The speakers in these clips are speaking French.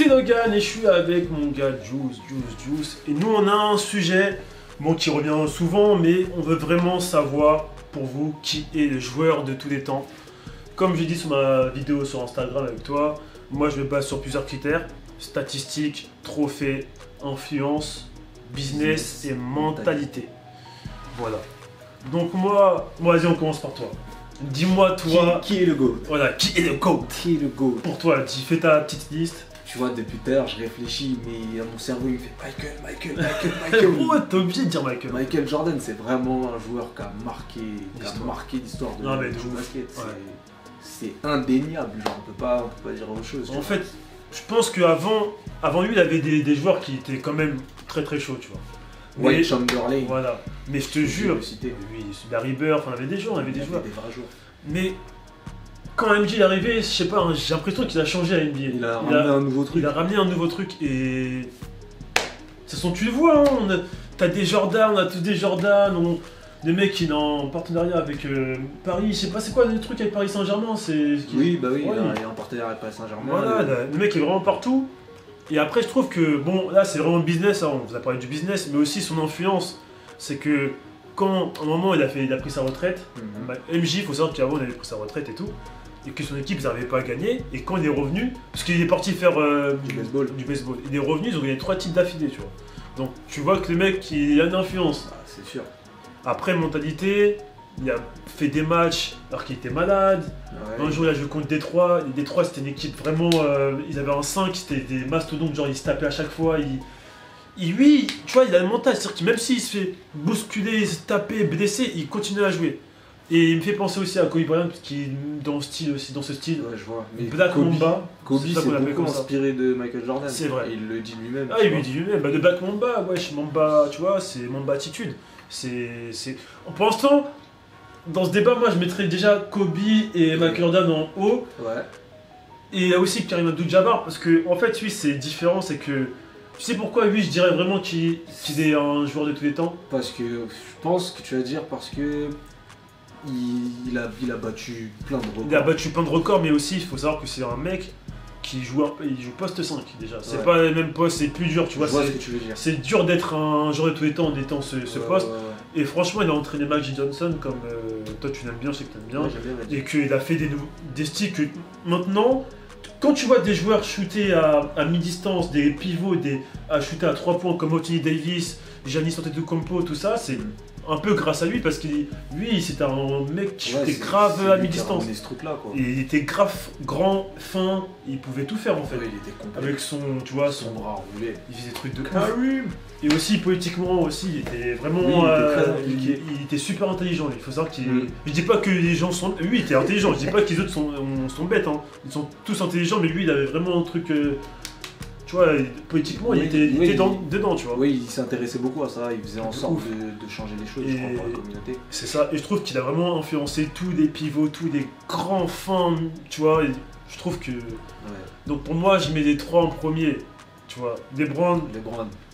c'est Logan et je suis avec mon gars Juice. Et nous on a un sujet qui revient souvent, mais on veut vraiment savoir pour vous qui est le joueur de tous les temps. Comme j'ai dit sur ma vidéo sur Instagram avec toi, moi je me base sur plusieurs critères, statistiques, trophées, influence, business et mentalité. Voilà. Donc moi vas-y on commence par toi. Dis-moi toi... Qui est le GOAT? Voilà, qui est le GOAT? Qui est le GOAT? Pour toi, tu fais ta petite liste. Tu vois, depuis tout à l'heure, je réfléchis, mais mon cerveau il me fait Michael. Oh, t'es obligé de dire Michael. Michael Jordan, c'est vraiment un joueur qui a marqué l'histoire du basket. Ouais. C'est indéniable, genre, on peut pas dire autre chose. En fait, je pense qu'avant lui, il avait des joueurs qui étaient quand même très très chauds, tu vois. White Chamberlain. Voilà. Mais je te jure, citer. oui, Larry Bird, on avait des joueurs, Des vrais joueurs. Mais quand MJ est arrivé, je sais pas, j'ai l'impression qu'il a changé à NBA. Il a ramené un nouveau truc. Il a ramené un nouveau truc et... De toute façon, tu le vois, hein, t'as des Jordan, on a tous des Jordan, des mecs qui sont en partenariat avec Paris, je sais pas c'est quoi le truc avec Paris Saint-Germain, Oui, bah oui, ouais, il est en partenariat avec Paris Saint-Germain. Voilà, le mec est vraiment partout. Et après, je trouve que, bon, là c'est vraiment business, hein, on vous a parlé du business, mais aussi son influence. C'est que quand, à un moment, il a pris sa retraite, MJ, il faut savoir qu'avant, il avait pris sa retraite et tout, et que son équipe, ils n'arrivaient pas à gagner, et quand il est revenu, parce qu'il est parti faire du baseball, il est revenu, ils ont gagné 3 titres d'affilée, tu vois. Donc, tu vois que le mec, il a une influence. Ah, c'est sûr. Après, mentalité, il a fait des matchs alors qu'il était malade. Ouais. Un jour, il a joué contre Détroit. Les Détroit, c'était une équipe vraiment. Ils avaient un 5, c'était des mastodontes, genre ils se tapaient à chaque fois. Lui, tu vois, il a le mental. C'est-à-dire que même s'il se fait bousculer, se taper, blesser, il continue à jouer. Et il me fait penser aussi à Kobe Bryant, qui est dans ce style. Ouais, je vois. Mais Black Mamba. Kobe s'est beaucoup inspiré de Michael Jordan. C'est vrai. Il le dit lui-même. Ah, il le dit lui-même. Bah, de Black Mamba, wesh, Mamba, tu vois, c'est Mamba attitude. Pour l'instant, dans ce débat, moi je mettrais déjà Kobe et Michael Jordan en haut. Ouais. Et il y a aussi Kareem Abdul-Jabbar, parce que en fait, lui, c'est différent, c'est que. Tu sais pourquoi lui, je dirais vraiment qu'il est un joueur de tous les temps? Parce que je pense que tu vas dire parce que il a battu plein de records. Il a battu plein de records, mais aussi il faut savoir que c'est un mec qui joue poste 5 déjà. C'est pas le même poste, c'est plus dur, tu vois. Je vois ce que tu veux dire. C'est dur d'être un joueur de tous les temps en étant ce poste. Ouais. Et franchement, il a entraîné Magic Johnson, comme toi tu l'aimes bien, je sais que tu aimes bien. Ouais, j'aime bien, et qu'il a fait des styles que maintenant, quand tu vois des joueurs shooter à mi-distance, des pivots, à shooter à 3 points comme Anthony Davis, Giannis Antetokounmpo, tout ça, c'est un peu grâce à lui parce que lui c'était un mec qui shootait grave à mi-distance. Et il était grave grand, fin, il pouvait tout faire en fait. Ouais, il était complet. Avec son, tu vois, son bras roulé. Il faisait des trucs de Kareem. Et aussi politiquement aussi, il était vraiment, il était super intelligent. Il faut savoir qu'il, je dis pas que les gens sont, lui il était intelligent. Je dis pas que les autres sont bêtes. Hein. Ils sont tous intelligents, mais lui il avait vraiment un truc. Tu vois, politiquement, il était dedans, tu vois. Oui, il s'intéressait beaucoup à ça, il faisait en sorte de changer les choses, je crois, pour la communauté. C'est ça, et je trouve qu'il a vraiment influencé tous les pivots, tous les grands fins, tu vois, et je trouve que... Ouais. Donc pour moi, je mets les 3 en premier, tu vois. LeBron.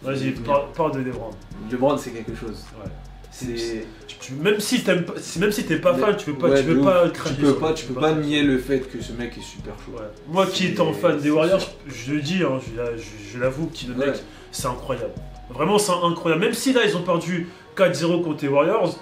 Vas-y, parle de LeBron. LeBron, c'est quelque chose. Ouais. Même si t'es pas fan, tu peux pas cracher. Tu peux pas nier le fait que ce mec est super chaud. Ouais. Moi qui étant fan des Warriors, je le dis, hein, je l'avoue, le mec, c'est incroyable. Vraiment, c'est incroyable. Même si là, ils ont perdu 4-0 contre les Warriors,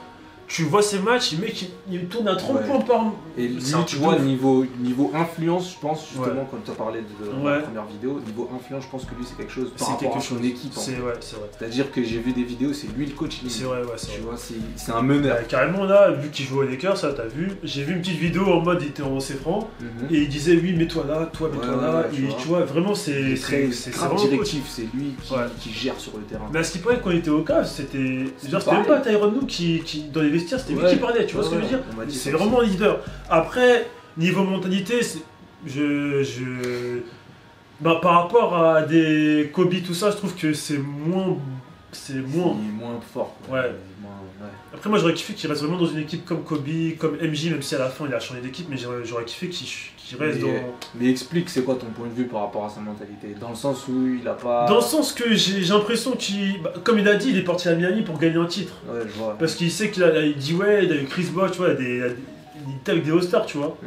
tu vois ces matchs, le mec, il tourne à 30 points par... Et lui, tu vois, niveau influence, je pense, justement, quand tu as parlé de la première vidéo, niveau influence, je pense que lui, c'est quelque chose par rapport à son équipe. C'est vrai. C'est-à-dire que j'ai vu des vidéos, c'est lui le coach. C'est vrai, tu vois, c'est un meneur. Carrément, là, vu qu'il joue aux Lakers, ça, t'as vu, j'ai vu une petite vidéo en mode, il était en lancé franc, et il disait, oui, mets-toi là, toi, mets-toi là, et tu vois, vraiment, c'est vraiment directif, c'est lui qui gère sur le terrain. Mais à ce qui paraît, quand il était au Cavs, c'était même pas Tyronn Lue qui, dans les vestiaires, c'était lui qui parlait, tu vois ce que je veux dire? C'est vraiment un leader. Après, niveau mentalité, par rapport à des Kobe, tout ça, je trouve que c'est moins fort. Ouais. Après, moi j'aurais kiffé qu'il reste vraiment dans une équipe comme Kobe, comme MJ, même si à la fin il a changé d'équipe, mais j'aurais kiffé qu'il reste dans. Mais explique, c'est quoi ton point de vue par rapport à sa mentalité? Dans le sens où il a pas. Dans le sens que j'ai l'impression comme il a dit, il est parti à Miami pour gagner un titre. Ouais, je vois. Parce qu'il sait il dit ouais, il a eu Chris Bosh, tu vois, il était avec des All-Stars, tu vois.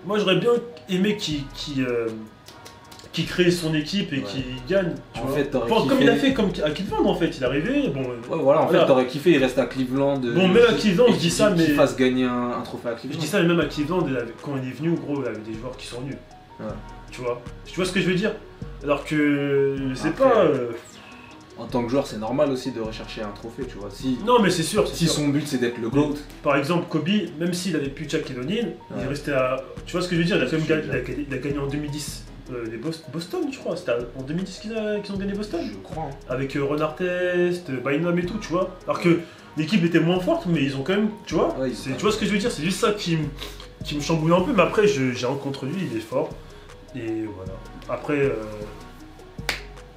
Moi j'aurais bien aimé qu'il qui crée son équipe et qui gagne. Tu vois. Fait, comme il a fait comme à Cleveland en fait, il est arrivé. Bon, voilà, en fait, t'aurais kiffé, il reste à Cleveland. Bon, même à Cleveland, je dis ça, mais. Qu'il fasse gagner un trophée à Cleveland. Je dis ça, mais même à Cleveland, quand il est venu, gros, il avait des joueurs qui sont nuls. Tu vois ce que je veux dire? Alors que. C'est pas. En tant que joueur, c'est normal aussi de rechercher un trophée, tu vois. Non, mais c'est sûr. Si son but c'est d'être le GOAT. Par exemple, Kobe, même s'il avait plus Shaquille O'Neal, il restait à. Tu vois ce que je veux dire? Il a gagné en 2010 les Boston, je crois. C'était en 2010 qu'ils ont gagné Boston. Je crois. Avec Ron Artest, Bynum et tout, tu vois. Alors que l'équipe était moins forte, mais ils ont quand même. Tu vois? Tu vois ce que je veux dire? C'est juste ça qui me chamboule un peu, mais après, j'ai un contre lui, il est fort. Et voilà. Après.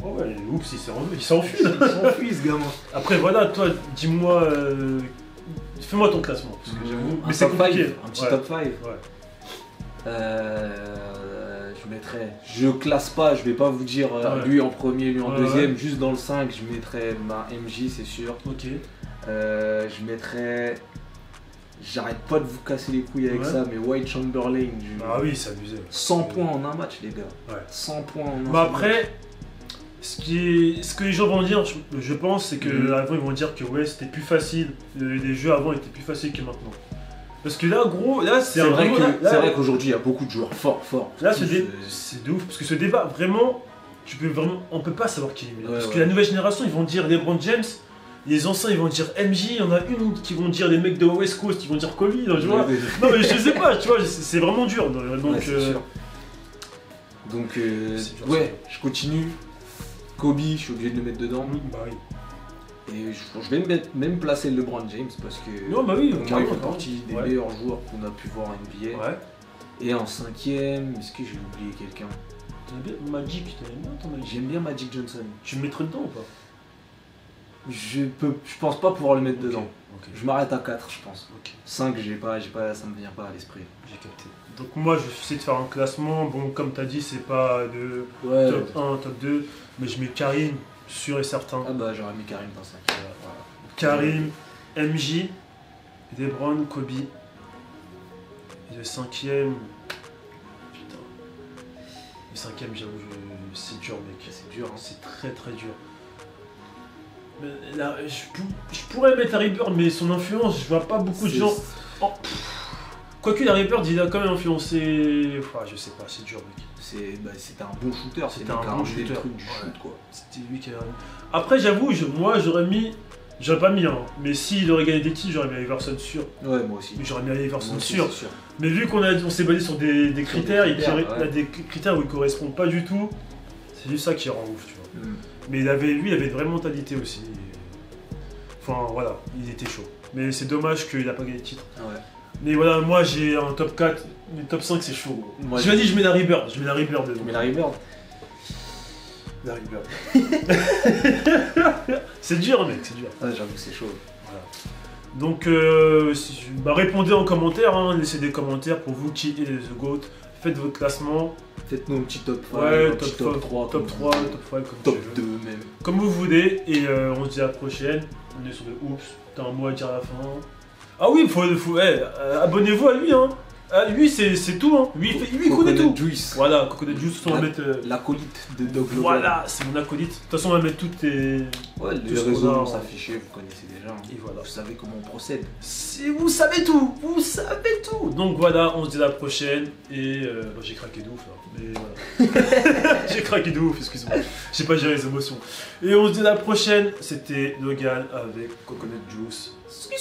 Oh ouais, oups, il s'enfuit. Il s'enfuit ce gamin. Après voilà, toi, dis-moi, fais-moi ton classement. Parce que j'avoue, mais c'est compliqué. Un petit top 5. Je mettrais. Je classe pas, je vais pas vous dire lui en premier, lui en deuxième. Juste dans le 5, je mettrais ma MJ, c'est sûr. Ok. Je mettrais. J'arrête pas de vous casser les couilles avec ça, mais Wilt Chamberlain. Ah oui, c'est abusé. 100 points en un match, les gars. 100 points en un match. Mais après. Ce que les gens vont dire, je pense, c'est que avant ils vont dire que ouais, c'était plus facile. Les jeux avant étaient plus faciles que maintenant. Parce que là, gros, là c'est vrai qu'aujourd'hui il y a beaucoup de joueurs forts. Là, c'est de ouf. Parce que ce débat, vraiment, on peut pas savoir qui est mieux. Parce que la nouvelle génération, ils vont dire LeBron James. Les anciens, ils vont dire MJ. Il y en a une qui vont dire les mecs de West Coast, ils vont dire Kobe. Tu vois. Non, mais je sais pas, tu vois, c'est vraiment dur. Donc, je continue. Kobe, je suis obligé de le mettre dedans. Bah oui. Et je vais même placer LeBron James parce que non, bah oui, il fait partie des meilleurs joueurs qu'on a pu voir en NBA. Ouais. Et en 5ème, est-ce que j'ai oublié quelqu'un? Magic, t'aimes bien ton Magic? J'aime bien Magic Johnson. Tu me mettrais dedans ou pas? Je pense pas pouvoir le mettre dedans. Okay. Je m'arrête à 4, je pense. 5, ça me vient pas à l'esprit. J'ai capté. Donc moi, je vais essayer de faire un classement. Bon, comme t'as dit, c'est pas de top 1, top 2. Mais je mets Karim, sûr et certain. Ah bah j'aurais mis Karim dans 5. Voilà. Karim, MJ, LeBron, Kobe. Et le 5ème... Putain. Le 5ème, j'avoue, c'est dur, mec. C'est dur, hein. C'est très très dur. Mais là, je pourrais mettre Larry Bird, mais son influence, je vois pas beaucoup de gens... Quoique Larry Bird, il a quand même influencé... Enfin, je sais pas, c'est dur, mec. C'était un bon shooter, c'était un bon shooter. Du shoot, quoi. C'était lui qui a... Après, j'avoue, moi, j'aurais pas mis, hein. Mais s'il aurait gagné des titres, j'aurais mis Iverson sûr. Ouais, moi aussi. J'aurais mis Iverson sûr. Mais vu on s'est basé sur des critères, il y a des critères où il correspond pas du tout, c'est juste ça qui rend ouf, tu vois. Mais lui, il avait une vraie mentalité aussi. Enfin, voilà, il était chaud. Mais c'est dommage qu'il a pas gagné de titre. Ouais. Mais voilà, moi j'ai un top 4, mais top 5 c'est chaud. Je m'as dit, je mets Larry Bird dedans. Mais Larry Bird. C'est dur, mec, c'est dur. Ah, j'avoue que c'est chaud. Voilà. Donc, répondez en commentaire, hein, laissez des commentaires pour vous qui est The GOAT. Faites votre classement. Faites-nous un petit top 5, top 3, top 5, top 2 même. Comme vous voulez, et on se dit à la prochaine. On est sur le Oups, t'as un mot à dire à la fin. Ah oui, abonnez-vous à lui, hein. Lui, c'est tout, hein. Lui, il connaît tout. Juice. Voilà, Coconut Juice, on va mettre... L'acolyte de Doug Logan. Voilà, c'est mon acolyte. De toute façon, on va mettre toutes tes... Ouais, les réseaux vont s'afficher, vous connaissez déjà. Hein. Et voilà. Vous savez comment on procède. Vous savez tout. Donc voilà, on se dit à la prochaine. Et j'ai craqué de ouf, là. Mais voilà. J'ai craqué de ouf, excuse-moi. J'ai pas géré les émotions. Et on se dit à la prochaine. C'était Logan avec Coconut Juice. Ski.